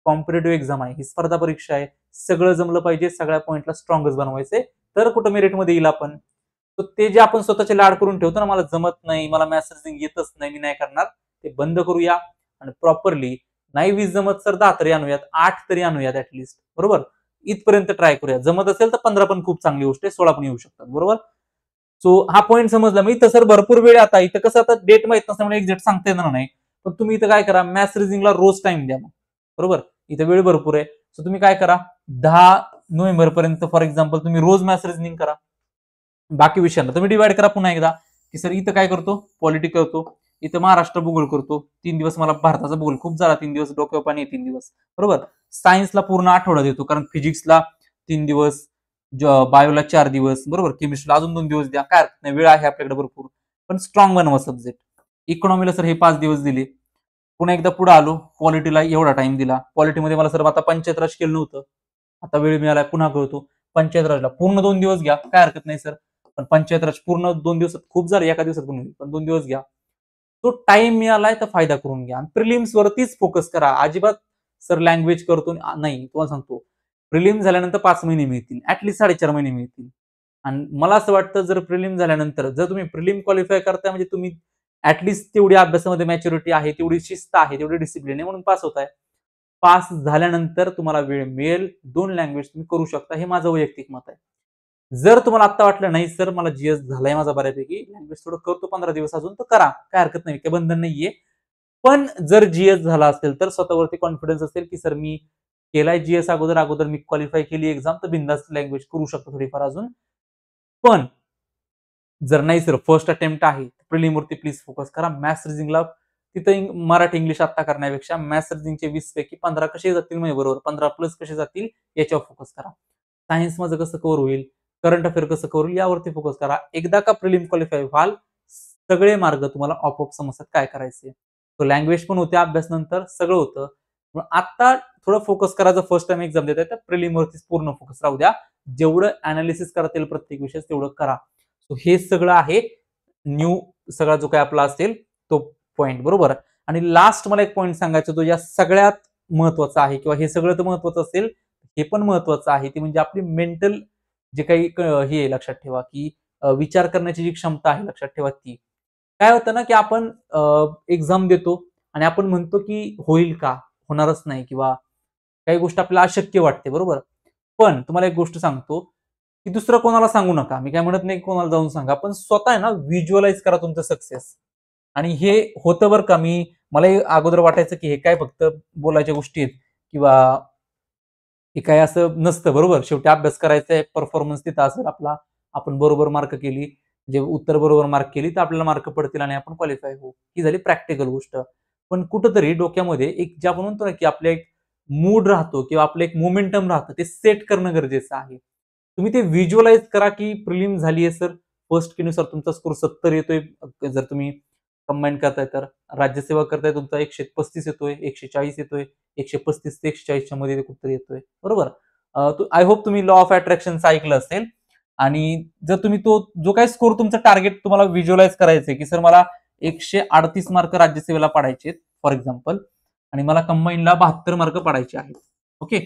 कॉम्पिटेटिव्ह एक्झाम आहे ही स्पर्धा परीक्षा आहे. सगळं जमलं पाहिजे सगळ्या पॉईंटला स्ट्रॉंगच बनवायचे तर कुठं मेरिटमध्ये येईल आपण. तर ते जे आपण स्वतःचे लाड करून ठेवतो ना मला जमत नाही मला मॅथ्स रिझनिंग येतच नाही मी नाही करणार ते बंद करूया आणि प्रॉपरली नाही 20 जमत सर 10 तरी आणूयात 8 तरी आणूयात ऍटलिस्ट. बरोबर. इथपर्यंत ट्राय करूया जमत असेल तर 15 पण खूप चांगली गोष्ट आहे 16 पण येऊ शकतात. बरोबर. सो हा पॉईंट समजला मी सर भरपूर वेळ आता इथं कसं आता डेट माहित नसल्यामुळे एक्झॅक्ट सांगता येणार नाही. पण तुम्ही इथं काय करा मॅथ्स रिझनिंगला रोज टाइम द्या. बरोबर. इथं वेळ भरपूर आहे. सो तुम्ही काय करा 10 नोव्हेंबर पर्यंत फॉर एक्झाम्पल तुम्ही रोज मॅथ्स रिझनिंग करा. बाकी विषयांना तुम्ही डिवाइड करा पुन्हा एकदा की सर इथं काय करतो पॉलिटी करतो इथं महाराष्ट्र भूगोल करतो 3 दिवस मला भारताचा भूगोल खूप झाला 3 दिवस डोक्यावर पाणी 3 दिवस. बरोबर. सायन्सला पूर्ण आठवडा देतो कारण फिजिक्सला 3 दिवस बायोला 4 दिवस. बरोबर. केमिस्ट्रीला अजून 2 दिवस द्या काय नाही वेळ आहे आपल्याकडे भरपूर पण स्ट्रॉंग बनवा सब्जेक्ट. इकॉनॉमीला सर हे 5 दिवस दिले. पुन्हा एकदा पुढे आलो पॉलिटीला एवढा टाइम दिला पॉलिटीमध्ये मला सर आता पंचायत राज केलं नव्हतं आता वेळ मिळाला पुन्हा करतो. पंचायत राजला पूर्ण 2 दिवस घ्या काय हरकत नाही सर. पण पंचायत राज पूर्ण 2 दिवसात खूप झालं एका दिवसात पण 2 दिवस घ्या. तो टाइम मिळालाय तर फायदा करून घ्या. प्रिलिम्स वरतीच फोकस करा अजिबात सर लँग्वेज करतो नाही तुम्हाला सांगतो प्रिलिम्स झाल्यानंतर 5 महिने मिळतील ऍटलीस्ट 4.5 महिने मिळतील. आणि मला असं वाटतं जर प्रिलिम झाल्यानंतर जर तुम्ही प्रिलिम क्वालिफाय करताय म्हणजे तुम्ही ऍटलिस्ट तेवढी अभ्यासामध्ये मॅच्युरिटी आहे, तेवढी शिस्त आहे, तेवढी डिसिप्लिन आहे म्हणून पास होताय. पास झाल्यानंतर तुम्हाला वेळ मिळेल, 2 लँग्वेज तुम्ही करू शकता. हे माझं वैयक्तिक मत आहे. जर तुम्हाला आता वाटलं नाही सर मला जीएस झालाय माझा बऱ्यापैकी, लँग्वेज थोडं करतो 15 दिवस अजून, तर करा. काय हरकत नाही, काही बंधन नाहीये. पण जर जीएस झाला असेल तर स्वतःवरती कॉन्फिडन्स असेल, की सर मी केलाय जीएस अगोदर मी क्वालिफाय केली एक्झाम, तर बिंदास लँग्वेज करू शकतो थोडीफार अजून. पण जर नाही सर फर्स्ट अटेम्प्ट आहे, प्रिलिमवरती प्लीज फोकस करा. मॅथ्स रिझनिंगला तिथं मराठी इंग्लिश आता करण्यापेक्षा मॅथ्स रिझनिंगचे 20 पैकी 15 कसे जातील म्हणजे बरोबर 15 प्लस कसे जातील याच्यावर फोकस करा. सायन्स माझं कसं कव्हर होईल, करंट अफेअर कसं कव्हर होईल यावरती फोकस करा. एकदा का प्रिलिम क्वालिफाय व्हाल, सगळे मार्ग तुम्हाला आपोआप समजतात काय करायचे. तो लँग्वेज पण होते अभ्यास नंतर सगळं होतं. पण आता थोडं फोकस करायचं फर्स्ट टाइम एक्झाम देताय तर प्रिलिमवरतीच पूर्ण फोकस राहू द्या. जेवढं अनालिसिस करता येईल प्रत्येक विषय तेवढं करा. सो हे सगळं आहे न्यू सगळा जो काय आपला असेल तो पॉइंट बरोबर. आणि लास्ट मला एक पॉइंट सांगायचा तो या सगळ्यात महत्वाचा आहे किंवा हे सगळं तर महत्वाचं असेल हे पण महत्वाचं आहे ते म्हणजे आपली मेंटल जे काही हे लक्षात ठेवा की विचार करण्याची जी क्षमता आहे लक्षात ठेवा ती. काय होतं ना की आपण एक्झाम देतो आणि आपण म्हणतो की होईल का, होणारच नाही किंवा काही गोष्ट आपल्याला अशक्य वाटते बरोबर. पण तुम्हाला एक गोष्ट सांगतो की दुसरं कोणाला सांगू नका. मी काय म्हणत नाही कोणाला जाऊन सांगा, पण स्वतः आहे ना व्हिज्युअलाइज करा तुमचं सक्सेस. आणि हे होतं बरं का. मला अगोदर वाटायचं की हे काय फक्त बोलायच्या गोष्टी आहेत किंवा हे काय असं नसतं बरोबर. शेवटी अभ्यास करायचा आहे, परफॉर्मन्स तिथं असेल आपला. आपण बरोबर मार्क केली, जे उत्तर बरोबर मार्क केली तर आपल्याला मार्क पडतील आणि आपण क्वालिफाय होऊ. ही झाली प्रॅक्टिकल गोष्ट. पण कुठेतरी डोक्यामध्ये एक जे आपण म्हणतो ना की आपल्या एक मूड राहतो किंवा आपलं एक मोमेंटम राहतं ते सेट करणं गरजेचं आहे. तुम्ही ते व्हिज्युअलाइज करा की प्रिलिम झाली आहे सर, फर्स्ट कीनुसार तुमचा स्कोर 70 येतोय. जर तुम्ही कंबाईन करताय तर राज्यसेवा करताय तुमचा 135 येतोय, 140 येतोय, 135 ते 140च्या मध्ये कुठतरी येतोय बरोबर. आय होप तुम्ही लॉ ऑफ अट्रॅक्शनचं ऐकलं असेल. आणि जर तुम्ही तो जो काही स्कोर तुमचा टार्गेट तुम्हाला व्हिज्युअलाइज करायचंय की सर मला 138 मार्क राज्यसेवेला पाडायचे फॉर एक्झाम्पल आणि मला कंबाईनला 72 मार्क पाडायचे आहेत. ओके,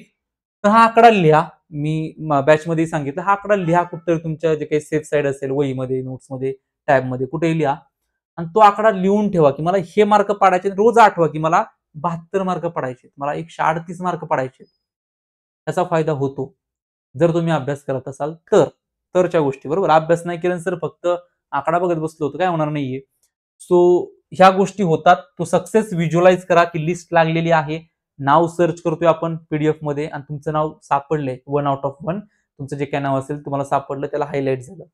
तर हा आकडा लिहा. मी बॅचमध्ये सांगितलं हा आकडा लिहा कुठतरी तुमच्या जे काही सेफ साईड असेल वहीमध्ये, नोट्समध्ये, टॅबमध्ये कुठेही लिहा. आणि तो आकडा लिहून ठेवा की मला हे मार्क पाडायचे. रोज आठवा की मला 72 मार्क पाडायचे, मला 138 मार्क पाडायचे. त्याचा फायदा होतो जर तुम्ही अभ्यास करत असाल तर. तरच्या गोष्टी बरोबर. अभ्यास नाही केला सर फक्त आकडा बघत बसलो होतो काय होणार नाहीये. सो ह्या गोष्टी होतात. तो सक्सेस व्हिज्युअलाइज करा की लिस्ट लागलेली आहे. नाव सर्च करतोय आपण पीडीएफ मध्ये आणि तुमचं नाव सापडलंय 1 आउट ऑफ 1. तुमचं जे काय नाव असेल तुम्हाला सापडलं त्याला हायलाइट झालं.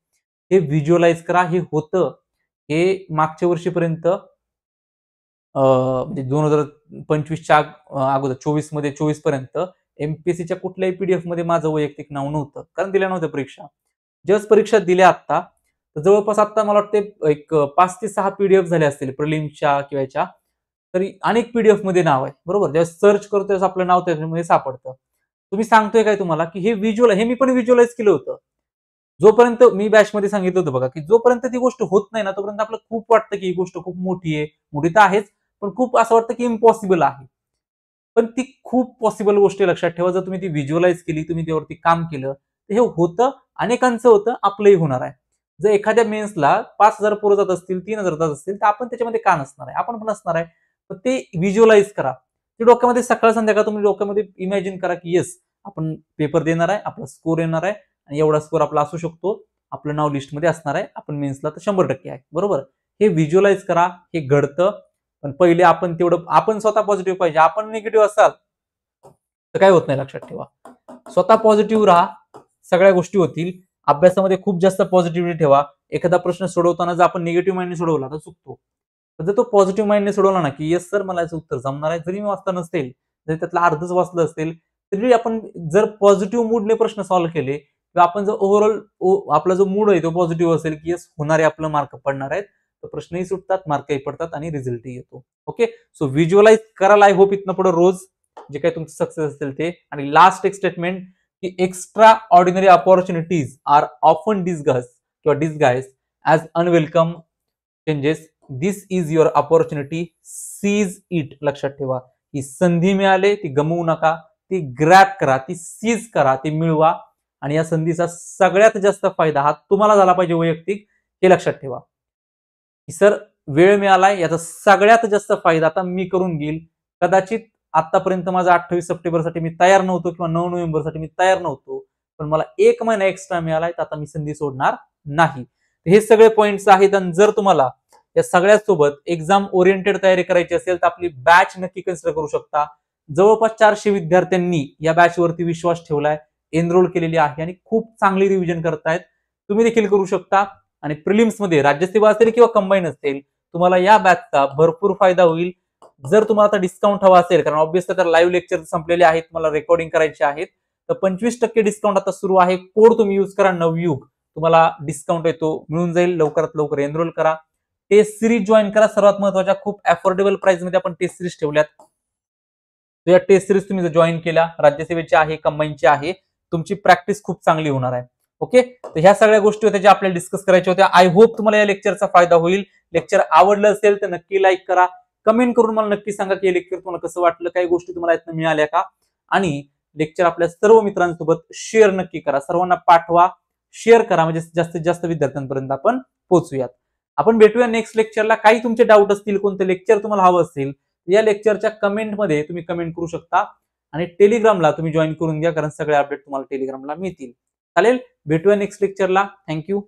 हे व्हिज्युअलाइज करा. हे होतं. हे मागच्या वर्षीपर्यंत म्हणजे 2025च्या अगोदर 24 मध्ये 24 पर्यंत एमपीएससीच्या कुठल्याही पीडीएफ मध्ये माझं वैयक्तिक नाव नव्हतं कारण दिल्या नव्हत्या परीक्षा. जस्ट परीक्षा दिल्या आता तर जवळपास आता मला वाटते एक 5 ते 6 पीडीएफ झाले असतील प्रिलिम्सच्या किंवा याच्या. तरी अनेक पीडीएफ मध्ये नाव आहे बरोबर. जेव्हा सर्च करतोय आपलं नाव त्याच्यामध्ये सापडतं. तुम्ही सांगतोय काय तुम्हाला की हे व्हिज्युअल हे मी पण व्हिज्युअलाइज केलं होतं. जोपर्यंत मी बॅचमध्ये सांगितलं होतं बघा की जोपर्यंत ती गोष्ट होत नाही ना तोपर्यंत आपल्याला खूप वाटतं की ही गोष्ट खूप मोठी आहे. मोठी तर आहेच, पण खूप असं वाटतं की इम्पॉसिबल आहे. पण ती खूप पॉसिबल गोष्ट लक्षात ठेवा. जर तुम्ही ती व्हिज्युअलाइज केली, तुम्ही त्यावरती काम केलं, तर हे होतं. अनेकांचं होतं, आपलंही होणार आहे. जर एखाद्या मेन्सला 5,000 पोरं जात असतील, 3,000 जात असतील, तर आपण त्याच्यामध्ये का नसणार आहे? आपण पण असणार आहे. तर ते व्हिज्युअलाइज करा. ते डोक्यामध्ये सकाळ संध्याकाळ तुम्ही डोक्यामध्ये इमॅजिन करा की येस आपण पेपर देणार आहे, आपला स्कोर येणार आहे आणि एवढा स्कोर आपला असू शकतो. आपलं नाव लिस्टमध्ये असणार आहे. आपण मेन्सला तर 100% आहे. बरोबर. हे व्हिज्युअलाइज करा. हे घडतं. पण पहिले आपण तेवढं आपण स्वतः पॉझिटिव्ह पाहिजे. आपण निगेटिव्ह असाल तर काय होत नाही लक्षात ठेवा. स्वतः पॉझिटिव्ह राहा. सगळ्या गोष्टी होतील. अभ्यासामध्ये खूप जास्त पॉझिटिव्हिटी ठेवा. एखादा प्रश्न सोडवताना जर आपण निगेटिव्ह माइंडने सोडवला तर चुकतो. तर जर तो पॉझिटिव्ह माइंडने सोडवला ना की येस सर मला याचं उत्तर जमणार आहे. जरी मी वाचता नसेल, जरी त्यातलं अर्धच वाचलं असेल, तरी आपण जर पॉझिटिव्ह मूडने प्रश्न सॉल्व्ह केले किंवा आपण जर ओव्हरऑल आपला जो मूड आहे तो पॉझिटिव्ह असेल की येस होणार आहे आपलं मार्क पडणार आहेत. तर प्रश्नही सुटतात, मार्कही पडतात आणि रिझल्टही येतो. ओके, सो व्हिज्युअलाइज कराल आय होप इथनं पुढे रोज जे काही तुमचं सक्सेस असेल ते. आणि लास्ट एक स्टेटमेंट की extraordinary opportunities are often disguise as unwelcome changes. This is your opportunity, seize it. लक्षात ठेवा ही संधी मिळाली ती गमवू नका. ती ग्रॅब करा, ती सीज करा, ती मिळवा. आणि या संधीचा सगळ्यात जास्त फायदा हा तुम्हाला झाला पाहिजे वैयक्तिक. हे लक्षात ठेवा की सर वेळ मिळालाय याचा सगळ्यात जास्त फायदा आता मी करून घेईल. कदाचित आतापर्यंत माझा 28 सप्टेंबरसाठी मी तयार नव्हतो किंवा 9 नोव्हेंबरसाठी मी तयार नव्हतो, पण मला 1 महिना एक्स्ट्रा मिळालाय, तर आता मी संधी सोडणार नाही. हे सगळे पॉइंट्स आहेत आणि जर तुम्हाला या सगळ्यासोबत एक्झाम ओरिएंटेड तयारी करायची असेल तर आपली बॅच नक्की कन्सिडर करू शकता. जवळपास 400 विद्यार्थ्यांनी या बॅचवरती विश्वास ठेवलाय, एनरोल केलेली आहे आणि खूप चांगली रिव्हिजन करतायत. तुम्ही देखील करू शकता आणि प्रिलिम्स मध्ये राज्यसेवा असेल किंवा कंबाईन असेल, तुम्हाला या बॅचचा भरपूर फायदा होईल. जर तुम्हाला आता डिस्काउंट हवा असेल, कारण ऑब्व्हियसली तर लाईव्ह लेक्चर संपलेले आहेत, मला रेकॉर्डिंग करायचे आहेत, तर 25% डिस्काउंट आता सुरू आहे. कोड तुम्ही यूज करा नवयुग, तुम्हाला डिस्काउंट येतो, मिळून जाईल. लवकरात लवकर एनरोल करा, टेस्ट सिरीज जॉईन करा. सर्वात महत्वाच्या खूप अफोर्डेबल प्राइस मध्ये आपण टेस्ट सिरीज ठेवल्यात. या टेस्ट सिरीज तुम्ही जर जॉईन केल्या, राज्यसेवेची आहे, कंबाईनची आहे, तुमची प्रॅक्टिस खूप चांगली होणार आहे. ओके, तर ह्या सगळ्या गोष्टी होत्या ज्या आपल्याला डिस्कस करायच्या होत्या. आय होप तुम्हाला या लेक्चरचा फायदा होईल. लेक्चर आवडलं असेल तर नक्की लाईक करा, कमेंट करून मला नक्की सांगा की हे लेक्चर तुम्हाला कसं वाटलं, काही गोष्टी तुम्हाला यातनं मिळाल्या का, आणि लेक्चर आपल्या सर्व मित्रांसोबत शेअर नक्की करा. सर्वांना पाठवा, शेअर करा, म्हणजे जास्तीत जास्त विद्यार्थ्यांपर्यंत आपण पोहोचूयात. आपण भेटूया नेक्स्ट लेक्चरला. काही तुमचे डाऊट असतील, कोणतं लेक्चर तुम्हाला हवं असेल, या लेक्चरच्या कमेंटमध्ये तुम्ही कमेंट करू शकता आणि टेलिग्रामला तुम्ही जॉईन करून घ्या, कारण सगळे अपडेट तुम्हाला टेलिग्रामला मिळतील. चालेल, भेटूया नेक्स्ट लेक्चरला. थँक्यू.